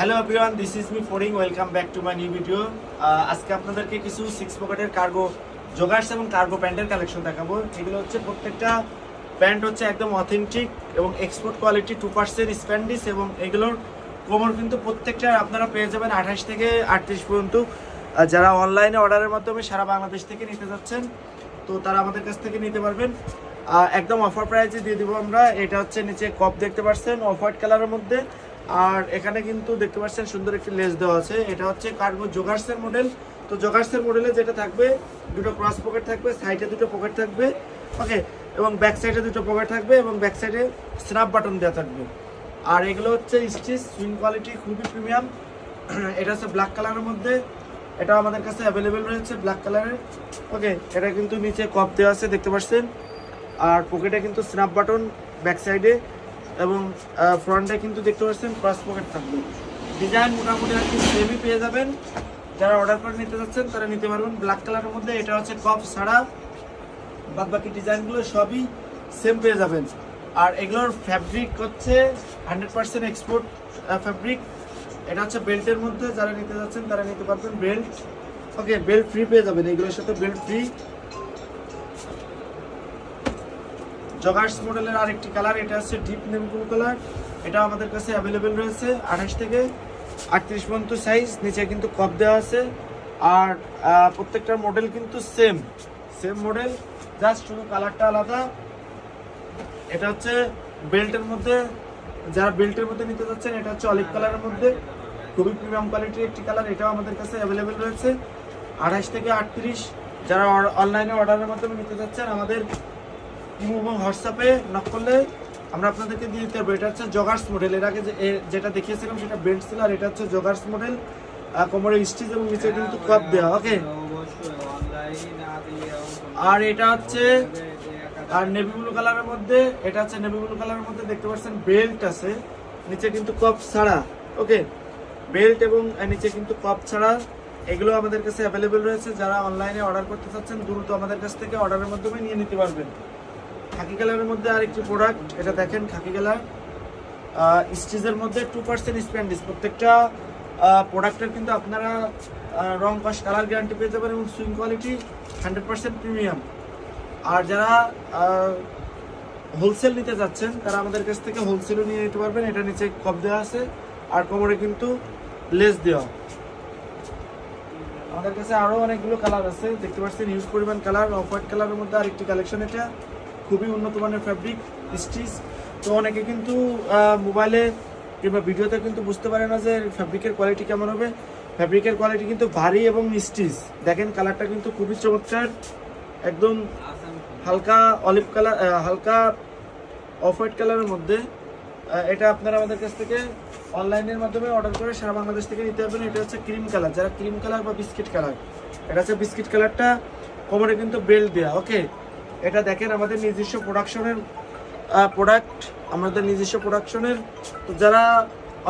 Hello everyone, this is me foreign. Welcome back to my new video. আজকে আপনাদেরকে কিছু 6 পকেটের কার্গো জগার্স এবং কার্গো প্যান্টের কালেকশন দেখাবো। এগুলো হচ্ছে প্রত্যেকটা প্যান্ট হচ্ছে একদম অথেন্টিক এবং এক্সপোর্ট কোয়ালিটি, 2% স্প্যান্ডিশ, এবং এগুলোর কোমর কিন্তু প্রত্যেকটা আপনারা পেয়ে যাবেন 28 থেকে 38 পর্যন্ত। যারা অনলাইনে অর্ডারের মাধ্যমে সারা বাংলাদেশ থেকে নিতে যাচ্ছেন, তো তারা আমাদের কাছ থেকে নিতে পারবেন। একদম অফার প্রাইসে দিয়ে দিব আমরা। এটা হচ্ছে নিচে কপ দেখতে পাচ্ছেন অফ হোয়াইট কালারের মধ্যে, আর এখানে কিন্তু দেখতে পাচ্ছেন সুন্দর একটি লেস দেওয়া আছে। এটা হচ্ছে কার্গো জগার্সের মডেল। তো জগার্সের মডেলে যেটা থাকবে, দুটো ক্রস পকেট থাকবে, সাইডে দুটো পকেট থাকবে, ওকে, এবং ব্যাক সাইডে দুটো পকেট থাকবে, এবং ব্যাক সাইডে স্ন্যাপ বাটন দেওয়া থাকবে। আর এগুলো হচ্ছে স্টিচ, সুইং কোয়ালিটি খুবই প্রিমিয়াম। এটা হচ্ছে ব্ল্যাক কালারের মধ্যে, এটা আমাদের কাছে অ্যাভেলেবেল রয়েছে ব্ল্যাক কালারের, ওকে। এটা কিন্তু নিচে কপ দেওয়া আছে দেখতে পাচ্ছেন, আর পকেটে কিন্তু স্ন্যাপ বাটন ব্যাক সাইডে, এবং ফ্রন্টে কিন্তু দেখতে পাচ্ছেন ক্রস পকেট থাকবে। ডিজাইন মোটামুটি আর কি সেমই পেয়ে যাবেন। যারা অর্ডার করে নিতে যাচ্ছেন তারা নিতে পারবেন। ব্ল্যাক কালারের মধ্যে এটা হচ্ছে কপ ছাড়া, বাদ বাকি ডিজাইনগুলো সবই সেম পেয়ে যাবেন। আর এগুলোর ফ্যাব্রিক হচ্ছে 100% এক্সপোর্ট ফ্যাব্রিক। এটা হচ্ছে বেল্টের মধ্যে, যারা নিতে যাচ্ছেন তারা নিতে পারবেন বেল্ট, ওকে। বেল্ট ফ্রি পেয়ে যাবেন, এগুলোর সাথে বেল্ট ফ্রি। জগার্স মডেলের আরেকটি কালার, এটা হচ্ছে ডিপ নেভি ব্লু কালার। এটা আমাদের কাছে অ্যাভেলেবেল রয়েছে 28 থেকে 38 পর্যন্ত সাইজ। নিচে কিন্তু কপ দেওয়া আছে, আর প্রত্যেকটার মডেল কিন্তু সেম মডেল, জাস্ট শুধু কালারটা আলাদা। এটা হচ্ছে বেল্টের মধ্যে, যারা বেল্টের মধ্যে নিতে যাচ্ছেন, এটা হচ্ছে অলিভ কালারের মধ্যে, খুবই প্রিমিয়াম কোয়ালিটির একটি কালার। এটাও আমাদের কাছে অ্যাভেলেবেল রয়েছে 28 থেকে 38। যারা অনলাইনে অর্ডারের মাধ্যমে নিতে যাচ্ছেন, আমাদের ইমো এবং হোয়াটসঅ্যাপে নক করলে আমরা আপনাদেরকে দিয়ে দিতে পারবো। এটা হচ্ছে জগার্স মডেল। এর আগে যেটা দেখিয়েছিলাম সেটা বেল্ট ছিল, আর এটা হচ্ছে জগার্স মডেল। কোমরে স্টিচ এবং নিচে কিন্তু কপ দেওয়া, ওকে। আর এটা হচ্ছে আর নেভি ব্লু কালারের মধ্যে, এটা হচ্ছে নেভি ব্লু কালারের মধ্যে দেখতে পাচ্ছেন বেল্ট আছে, নিচে কিন্তু কপ ছাড়া, ওকে। বেল্ট এবং নিচে কিন্তু কপ ছাড়া, এগুলো আমাদের কাছে অ্যাভেলেবেল রয়েছে। যারা অনলাইনে অর্ডার করতে চাচ্ছেন, দ্রুত আমাদের কাছ থেকে অর্ডারের মাধ্যমে নিয়ে নিতে পারবেন। খাকি কালারের মধ্যে আরেকটি প্রোডাক্ট, এটা দেখেন খাকি কালার, স্টিচের মধ্যে 2% স্প্যান্ডিশ। প্রত্যেকটা প্রোডাক্টের কিন্তু আপনারা রং কস কালার গ্যারান্টি পেয়ে যাবেন, এবং সুইং কোয়ালিটি 100% প্রিমিয়াম। আর যারা হোলসেল নিতে যাচ্ছেন, তারা আমাদের কাছ থেকে হোলসেলও নিয়ে নিতে পারবেন। এটা নিচে কপ দেওয়া আছে, আর কোমরে কিন্তু লেস দেওয়া। আমাদের কাছে আরও অনেকগুলো কালার আছে, দেখতে পাচ্ছেন হিউজ পরিমাণ কালার। অফ হোয়াইট কালারের মধ্যে আরেকটি কালেকশন, এটা খুবই উন্নত মানের ফ্যাব্রিক স্টিচ। তো অনেকে কিন্তু মোবাইলে কিংবা ভিডিওতে কিন্তু বুঝতে পারে না যে ফ্যাব্রিকের কোয়ালিটি কেমন হবে। ফ্যাব্রিকের কোয়ালিটি কিন্তু ভারী এবং স্টিচ। দেখেন কালারটা কিন্তু খুবই চমৎকার, একদম হালকা অলিভ কালার, হালকা অফ হোয়াইট কালারের মধ্যে। এটা আপনারা আমাদের কাছ থেকে অনলাইনের মাধ্যমে অর্ডার করে সারা বাংলাদেশ থেকে নিতে পারবেন। এটা হচ্ছে ক্রিম কালার, যারা ক্রিম কালার বা বিস্কিট কালার, এটা হচ্ছে বিস্কিট কালারটা, কোমরে কিন্তু বেল্ট দেওয়া, ওকে। এটা দেখেন আমাদের নিজস্ব প্রোডাকশনের প্রোডাক্ট, আমাদের নিজস্ব প্রোডাকশনের। তো যারা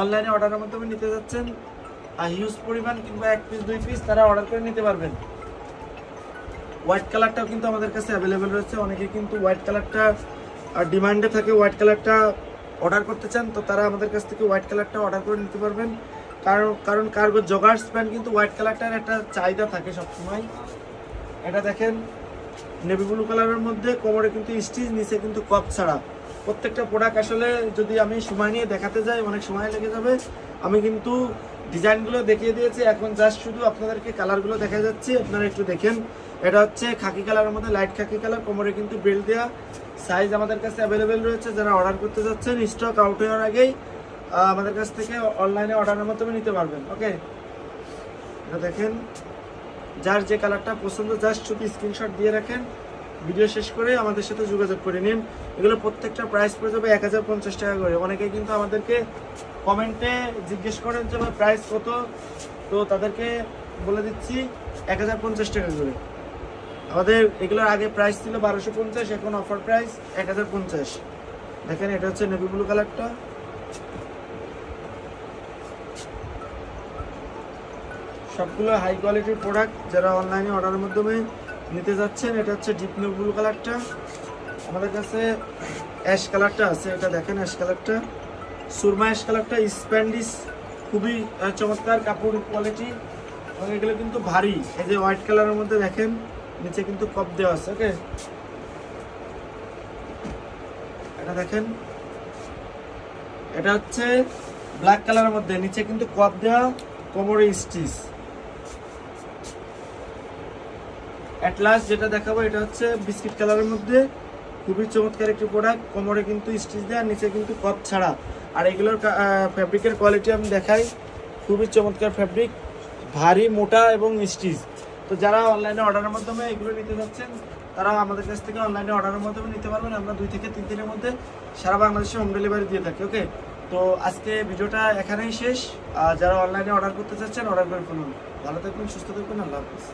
অনলাইনে অর্ডারের মাধ্যমে নিতে যাচ্ছেন, হিউজ পরিমাণ কিংবা 1 পিস 2 পিস, তারা অর্ডার করে নিতে পারবেন। হোয়াইট কালারটাও কিন্তু আমাদের কাছে অ্যাভেলেবেল রয়েছে। অনেকে কিন্তু হোয়াইট কালারটা ডিমান্ডে থাকে, হোয়াইট কালারটা অর্ডার করতে চান, তো তারা আমাদের কাছ থেকে হোয়াইট কালারটা অর্ডার করে নিতে পারবেন। কারণ কার্গো জগার্স প্যান্ট কিন্তু হোয়াইট কালারটার একটা চাহিদা থাকে সবসময়। এটা দেখেন নেভি ব্লু কালারের মধ্যে, কোমরে কিন্তু স্টিচ, নিচে কিন্তু কপ ছাড়া। প্রত্যেকটা প্রোডাক্ট আসলে যদি আমি সময় নিয়ে দেখাতে যাই অনেক সময় লেগে যাবে। আমি কিন্তু ডিজাইনগুলো দেখিয়ে দিয়েছি, এখন জাস্ট শুধু আপনাদেরকে কালারগুলো দেখা যাচ্ছে, আপনারা একটু দেখেন। এটা হচ্ছে খাকি কালারের মধ্যে, লাইট খাকি কালার, কোমরে কিন্তু বেল্ট দেওয়া। সাইজ আমাদের কাছে অ্যাভেলেবেল রয়েছে। যারা অর্ডার করতে যাচ্ছেন, স্টক আউট হওয়ার আগেই আমাদের কাছ থেকে অনলাইনে অর্ডারের মাধ্যমে নিতে পারবেন, ওকে। এটা দেখেন, যার যে কালারটা পছন্দ জাস্ট শুধু স্ক্রিনশট দিয়ে রাখেন, ভিডিও শেষ করে আমাদের সাথে যোগাযোগ করে নিন। এগুলো প্রত্যেকটা প্রাইস পড়ে যাবে 1050 টাকা করে। অনেকে কিন্তু আমাদেরকে কমেন্টে জিজ্ঞেস করেন যে প্রাইস কত, তো তাদেরকে বলে দিচ্ছি 1050 টাকা করে। আমাদের এগুলোর আগে প্রাইস ছিল 1250, এখন অফার প্রাইস 1050। দেখেন এটা হচ্ছে নেভি ব্লু কালারটা, সবগুলো হাই কোয়ালিটির প্রোডাক্ট। যারা অনলাইনে অর্ডারের মাধ্যমে নিতে যাচ্ছেন, এটা হচ্ছে ডিপ নেভি ব্লু কালারটা। আমাদের কাছে অ্যাশ কালারটা আছে, এটা দেখেন অ্যাশ কালারটা, সুরমা অ্যাশ কালারটা স্প্যান্ডিশ খুবই চমৎকার কাপড় কোয়ালিটি, এবং এগুলো কিন্তু ভারী। এই যে হোয়াইট কালারের মধ্যে দেখেন নিচে কিন্তু কপ দেওয়া আছে। ওকে, এটা দেখেন, এটা হচ্ছে ব্ল্যাক কালারের মধ্যে, নিচে কিন্তু কপ দেওয়া, কোমরে স্টিচ। এট লাস্ট যেটা দেখাবো এটা হচ্ছে বিস্কিট কালারের মধ্যে, খুবই চমৎকার একটি প্রোডাক্ট, কোমরে কিন্তু স্টিচ দেওয়া, নিচে কিন্তু কপ ছাড়া। আর এগুলোর ফ্যাব্রিকের কোয়ালিটি আমি দেখাই, খুবই চমৎকার ফ্যাব্রিক, ভারী মোটা এবং স্টিচ। তো যারা অনলাইনে অর্ডারের মাধ্যমে এগুলো নিতে যাচ্ছেন তারা আমাদের কাছ থেকে অনলাইনে অর্ডারের মাধ্যমে নিতে পারবেন। আমরা 2 থেকে 3 দিনের মধ্যে সারা বাংলাদেশে হোম ডেলিভারি দিয়ে থাকি। ওকে, তো আজকে ভিডিওটা এখানেই শেষ। যারা অনলাইনে অর্ডার করতে চাচ্ছেন অর্ডার করে ফেলুন। ভালো থাকবেন, সুস্থ থাকবেন, আল্লাহ হাফেজ।